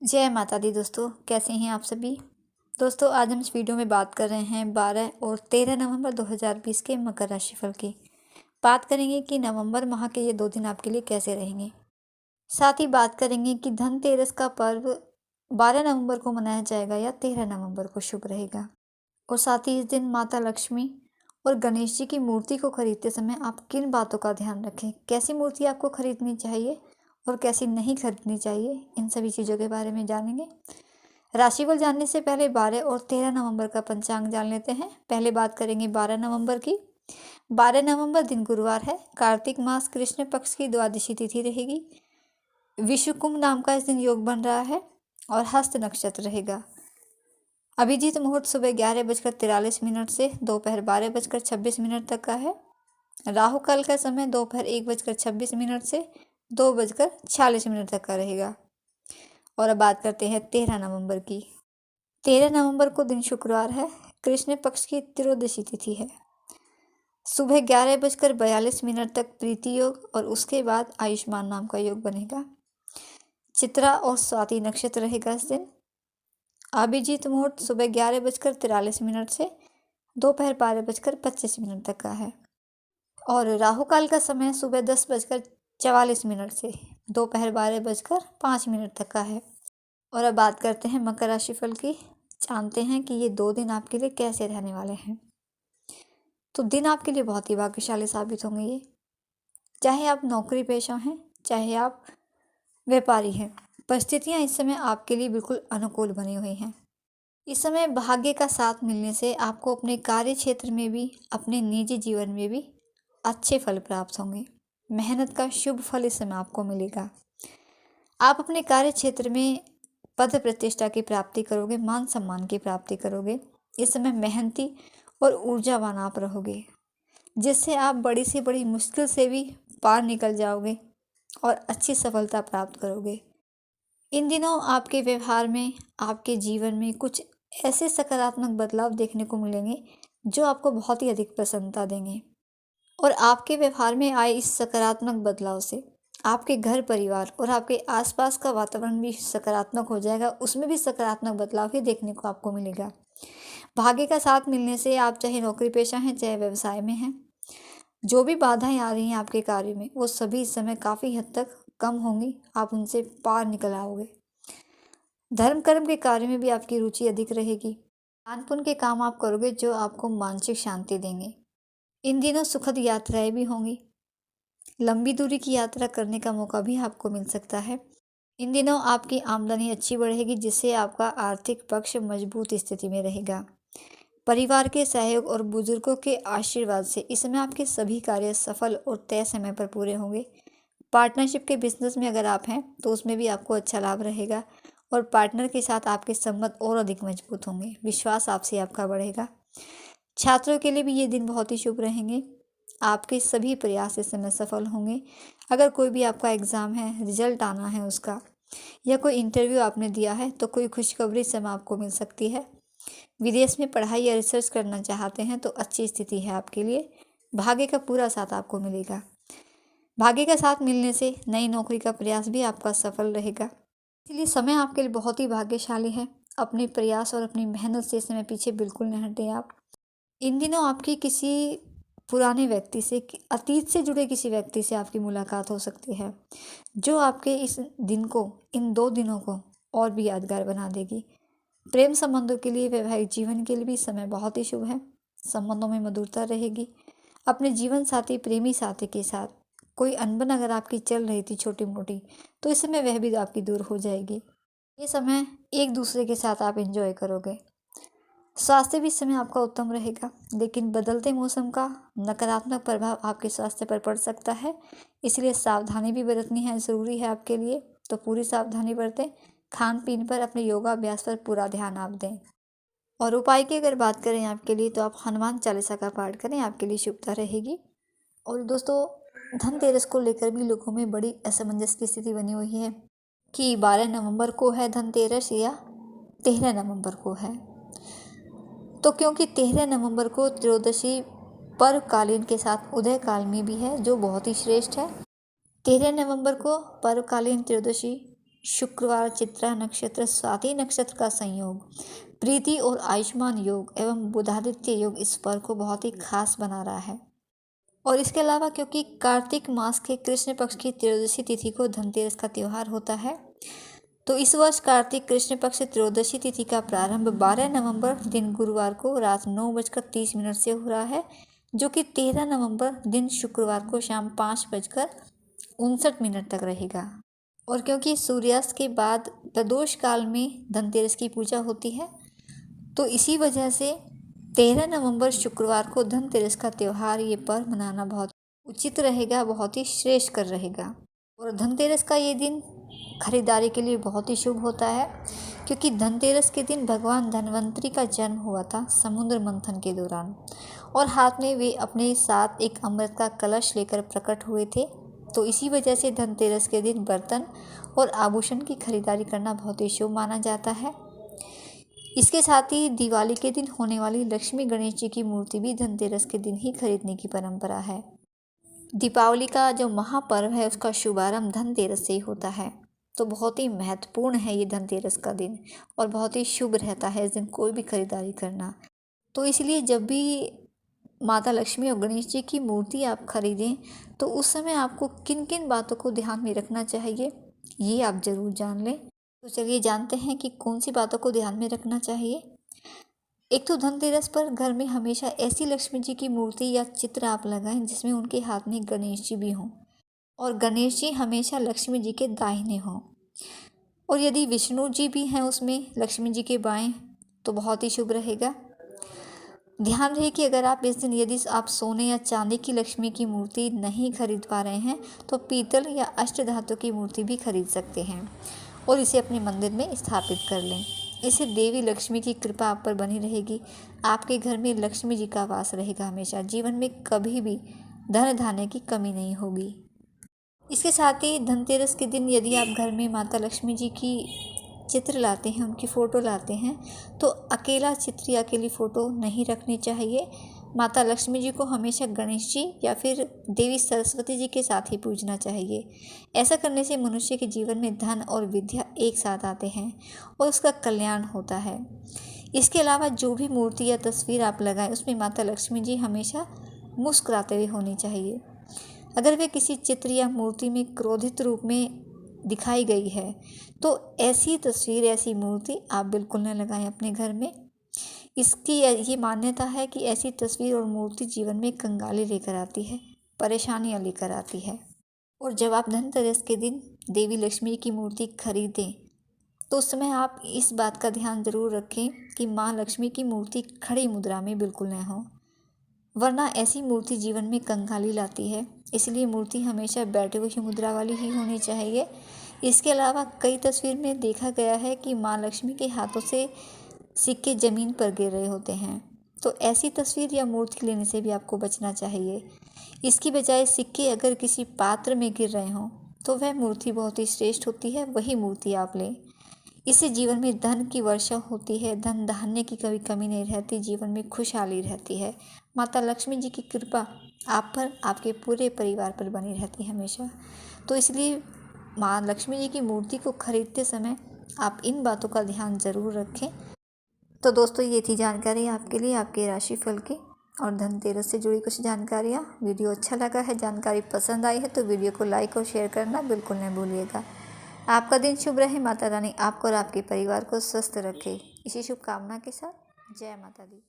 जय माता दी दोस्तों, कैसे हैं आप सभी। दोस्तों, आज हम इस वीडियो में बात कर रहे हैं 12 और 13 नवंबर 2020 के मकर राशिफल की। बात करेंगे कि नवंबर माह के ये 2 दिन आपके लिए कैसे रहेंगे। साथ ही बात करेंगे कि धनतेरस का पर्व 12 नवंबर को मनाया जाएगा या 13 नवंबर को शुभ रहेगा। और साथ ही इस दिन माता लक्ष्मी और गणेश जी की मूर्ति को खरीदते समय आप किन बातों का ध्यान रखें, कैसी मूर्ति आपको खरीदनी चाहिए और कैसी नहीं खरीदनी चाहिए, इन सभी चीज़ों के बारे में जानेंगे। राशिफल जानने से पहले 12 और 13 नवंबर का पंचांग जान लेते हैं। पहले बात करेंगे 12 नवंबर की। 12 नवंबर दिन गुरुवार है। कार्तिक मास कृष्ण पक्ष की द्वादशी तिथि रहेगी। विषु कुंभ नाम का इस दिन योग बन रहा है और हस्त नक्षत्र रहेगा। अभिजीत मुहूर्त सुबह 11:43 से दोपहर 12:26 तक का है। राहु काल का समय दोपहर 1:26 से 2:46 तक का रहेगा। और अब बात करते हैं 13 नवंबर की। 13 नवंबर को दिन शुक्रवार है। कृष्ण पक्ष की त्रयोदशी तिथि है। सुबह 11:42 तक प्रीति योग और उसके बाद आयुष्मान नाम का योग बनेगा। चित्रा और स्वाति नक्षत्र रहेगा इस दिन। अभिजीत मुहूर्त सुबह 11:43 से दोपहर 12:25 तक का है। और राहु काल का समय सुबह 10:44 से दोपहर 12:05 तक का है। और अब बात करते हैं मकर राशिफल की। जानते हैं कि ये 2 दिन आपके लिए कैसे रहने वाले हैं। तो दिन आपके लिए बहुत ही भाग्यशाली साबित होंगे ये। चाहे आप नौकरी पेशा हैं, चाहे आप व्यापारी हैं, परिस्थितियाँ इस समय आपके लिए बिल्कुल अनुकूल बनी हुई हैं। इस समय भाग्य का साथ मिलने से आपको अपने कार्य क्षेत्र में भी, अपने निजी जीवन में भी अच्छे फल प्राप्त होंगे। मेहनत का शुभ फल इस समय आपको मिलेगा। आप अपने कार्य क्षेत्र में पद प्रतिष्ठा की प्राप्ति करोगे, मान सम्मान की प्राप्ति करोगे। इस समय मेहनती और ऊर्जावान आप रहोगे, जिससे आप बड़ी से बड़ी मुश्किल से भी पार निकल जाओगे और अच्छी सफलता प्राप्त करोगे। इन दिनों आपके व्यवहार में, आपके जीवन में कुछ ऐसे सकारात्मक बदलाव देखने को मिलेंगे जो आपको बहुत ही अधिक प्रसन्नता देंगे। और आपके व्यवहार में आए इस सकारात्मक बदलाव से आपके घर परिवार और आपके आसपास का वातावरण भी सकारात्मक हो जाएगा। उसमें भी सकारात्मक बदलाव ही देखने को आपको मिलेगा। भाग्य का साथ मिलने से आप चाहे नौकरी पेशा हैं, चाहे व्यवसाय में हैं, जो भी बाधाएं आ रही हैं आपके कार्य में, वो सभी इस समय काफ़ी हद तक कम होंगी। आप उनसे पार निकल आओगे। धर्म कर्म के कार्य में भी आपकी रुचि अधिक रहेगी। दान पुण्य के काम आप करोगे जो आपको मानसिक शांति देंगे। इन दिनों सुखद यात्राएं भी होंगी। लंबी दूरी की यात्रा करने का मौका भी आपको मिल सकता है। इन दिनों आपकी आमदनी अच्छी बढ़ेगी, जिससे आपका आर्थिक पक्ष मजबूत स्थिति में रहेगा। परिवार के सहयोग और बुजुर्गों के आशीर्वाद से इस समय आपके सभी कार्य सफल और तय समय पर पूरे होंगे। पार्टनरशिप के बिजनेस में अगर आप हैं तो उसमें भी आपको अच्छा लाभ रहेगा और पार्टनर के साथ आपके संबंध और अधिक मजबूत होंगे। विश्वास आपसे आपका बढ़ेगा। छात्रों के लिए भी ये दिन बहुत ही शुभ रहेंगे। आपके सभी प्रयास इस समय सफल होंगे। अगर कोई भी आपका एग्ज़ाम है, रिजल्ट आना है उसका, या कोई इंटरव्यू आपने दिया है, तो कोई खुशखबरी इस समय आपको मिल सकती है। विदेश में पढ़ाई या रिसर्च करना चाहते हैं तो अच्छी स्थिति है आपके लिए। भाग्य का पूरा साथ आपको मिलेगा। भाग्य का साथ मिलने से नई नौकरी का प्रयास भी आपका सफल रहेगा। इसलिए समय आपके लिए बहुत ही भाग्यशाली है। अपने प्रयास और अपनी मेहनत से इस समय पीछे बिल्कुल न हटें आप। इन दिनों आपकी किसी पुराने व्यक्ति से, अतीत से जुड़े किसी व्यक्ति से आपकी मुलाकात हो सकती है, जो आपके इस दिन को, इन 2 दिनों को और भी यादगार बना देगी। प्रेम संबंधों के लिए, वैवाहिक जीवन के लिए भी समय बहुत ही शुभ है। संबंधों में मधुरता रहेगी। अपने जीवन साथी, प्रेमी साथी के साथ कोई अनबन अगर आपकी चल रही थी छोटी मोटी, तो इस समय वह भी आपकी दूर हो जाएगी। ये समय एक दूसरे के साथ आप एंजॉय करोगे। स्वास्थ्य भी इस समय आपका उत्तम रहेगा, लेकिन बदलते मौसम का नकारात्मक प्रभाव आपके स्वास्थ्य पर पड़ सकता है, इसलिए सावधानी भी बरतनी है, ज़रूरी है आपके लिए। तो पूरी सावधानी बरतें। खान पीन पर, अपने योगाभ्यास पर पूरा ध्यान आप दें। और उपाय की अगर बात करें आपके लिए, तो आप हनुमान चालीसा का पाठ करें, आपके लिए शुभता रहेगी। और दोस्तों, धनतेरस को लेकर भी लोगों में बड़ी असमंजस की स्थिति बनी हुई है कि 12 नवंबर को है धनतेरस या 13 नवंबर को है। तो क्योंकि 13 नवंबर को त्रयोदशी पर्वकालीन के साथ उदय काल में भी है, जो बहुत ही श्रेष्ठ है। 13 नवंबर को पर्वकालीन त्रयोदशी शुक्रवार, चित्रा नक्षत्र, स्वाति नक्षत्र का संयोग, प्रीति और आयुष्मान योग एवं बुधादित्य योग इस पर्व को बहुत ही खास बना रहा है। और इसके अलावा क्योंकि कार्तिक मास के कृष्ण पक्ष की त्रयोदशी तिथि को धनतेरस का त्यौहार होता है, तो इस वर्ष कार्तिक कृष्ण पक्ष त्रयोदशी तिथि का प्रारंभ 12 नवंबर दिन गुरुवार को रात 9:30 से हो रहा है, जो कि 13 नवंबर दिन शुक्रवार को शाम 5:59 तक रहेगा। और क्योंकि सूर्यास्त के बाद प्रदोष काल में धनतेरस की पूजा होती है, तो इसी वजह से 13 नवंबर शुक्रवार को धनतेरस का त्यौहार ये पर्व मनाना बहुत उचित रहेगा, बहुत ही श्रेष्ठ कर रहेगा। और धनतेरस का ये दिन खरीदारी के लिए बहुत ही शुभ होता है, क्योंकि धनतेरस के दिन भगवान धन्वंतरि का जन्म हुआ था समुद्र मंथन के दौरान, और हाथ में वे अपने साथ एक अमृत का कलश लेकर प्रकट हुए थे। तो इसी वजह से धनतेरस के दिन बर्तन और आभूषण की खरीदारी करना बहुत ही शुभ माना जाता है। इसके साथ ही दिवाली के दिन होने वाली लक्ष्मी गणेश जी की मूर्ति भी धनतेरस के दिन ही खरीदने की परंपरा है। दीपावली का जो महापर्व है उसका शुभारंभ धनतेरस से ही होता है, तो बहुत ही महत्वपूर्ण है ये धनतेरस का दिन और बहुत ही शुभ रहता है इस दिन कोई भी खरीदारी करना। तो इसलिए जब भी माता लक्ष्मी और गणेश जी की मूर्ति आप खरीदें, तो उस समय आपको किन किन बातों को ध्यान में रखना चाहिए ये आप ज़रूर जान लें। तो चलिए जानते हैं कि कौन सी बातों को ध्यान में रखना चाहिए। एक तो धनतेरस पर घर में हमेशा ऐसी लक्ष्मी जी की मूर्ति या चित्र आप लगाएं जिसमें उनके हाथ में गणेश जी भी हों, और गणेश जी हमेशा लक्ष्मी जी के दाहिने हों, और यदि विष्णु जी भी हैं उसमें लक्ष्मी जी के बाएं तो बहुत ही शुभ रहेगा। ध्यान रहे कि अगर आप इस दिन यदि आप सोने या चांदी की लक्ष्मी की मूर्ति नहीं खरीद पा रहे हैं, तो पीतल या अष्टधातु की मूर्ति भी खरीद सकते हैं और इसे अपने मंदिर में स्थापित कर लें। इससे देवी लक्ष्मी की कृपा आप पर बनी रहेगी, आपके घर में लक्ष्मी जी का वास रहेगा हमेशा, जीवन में कभी भी धन धान्य की कमी नहीं होगी। इसके साथ ही धनतेरस के दिन यदि आप घर में माता लक्ष्मी जी की चित्र लाते हैं, उनकी फ़ोटो लाते हैं, तो अकेला चित्र या अकेली फ़ोटो नहीं रखनी चाहिए। माता लक्ष्मी जी को हमेशा गणेश जी या फिर देवी सरस्वती जी के साथ ही पूजना चाहिए। ऐसा करने से मनुष्य के जीवन में धन और विद्या एक साथ आते हैं और उसका कल्याण होता है। इसके अलावा जो भी मूर्ति या तस्वीर आप लगाएं उसमें माता लक्ष्मी जी हमेशा मुस्कुराते हुए होनी चाहिए। अगर वे किसी चित्र या मूर्ति में क्रोधित रूप में दिखाई गई है, तो ऐसी तस्वीर, ऐसी मूर्ति आप बिल्कुल न लगाएं अपने घर में। इसकी ये मान्यता है कि ऐसी तस्वीर और मूर्ति जीवन में कंगाली लेकर आती है, परेशानियां लेकर आती है। और जब आप धनतेरस के दिन देवी लक्ष्मी की मूर्ति खरीदें, तो उस समय आप इस बात का ध्यान ज़रूर रखें कि माँ लक्ष्मी की मूर्ति खड़ी मुद्रा में बिल्कुल न हो, वरना ऐसी मूर्ति जीवन में कंगाली लाती है। इसलिए मूर्ति हमेशा बैठे हुई मुद्रा वाली ही होनी चाहिए। इसके अलावा कई तस्वीर में देखा गया है कि माँ लक्ष्मी के हाथों से सिक्के ज़मीन पर गिर रहे होते हैं, तो ऐसी तस्वीर या मूर्ति लेने से भी आपको बचना चाहिए। इसकी बजाय सिक्के अगर किसी पात्र में गिर रहे हों तो वह मूर्ति बहुत ही श्रेष्ठ होती है, वही मूर्ति आप लें। इससे जीवन में धन की वर्षा होती है, धन धान्य की कभी कमी नहीं रहती, जीवन में खुशहाली रहती है। माता लक्ष्मी जी की कृपा आप पर, आपके पूरे परिवार पर बनी रहती है हमेशा। तो इसलिए माँ लक्ष्मी जी की मूर्ति को खरीदते समय आप इन बातों का ध्यान ज़रूर रखें। तो दोस्तों ये थी जानकारी आपके लिए आपके राशिफल की और धनतेरस से जुड़ी कुछ जानकारियाँ। वीडियो अच्छा लगा है, जानकारी पसंद आई है तो वीडियो को लाइक और शेयर करना बिल्कुल नहीं भूलिएगा। आपका दिन शुभ रहे, माता रानी आपको और आपके परिवार को स्वस्थ रखे। इसी शुभकामना के साथ जय माता दी।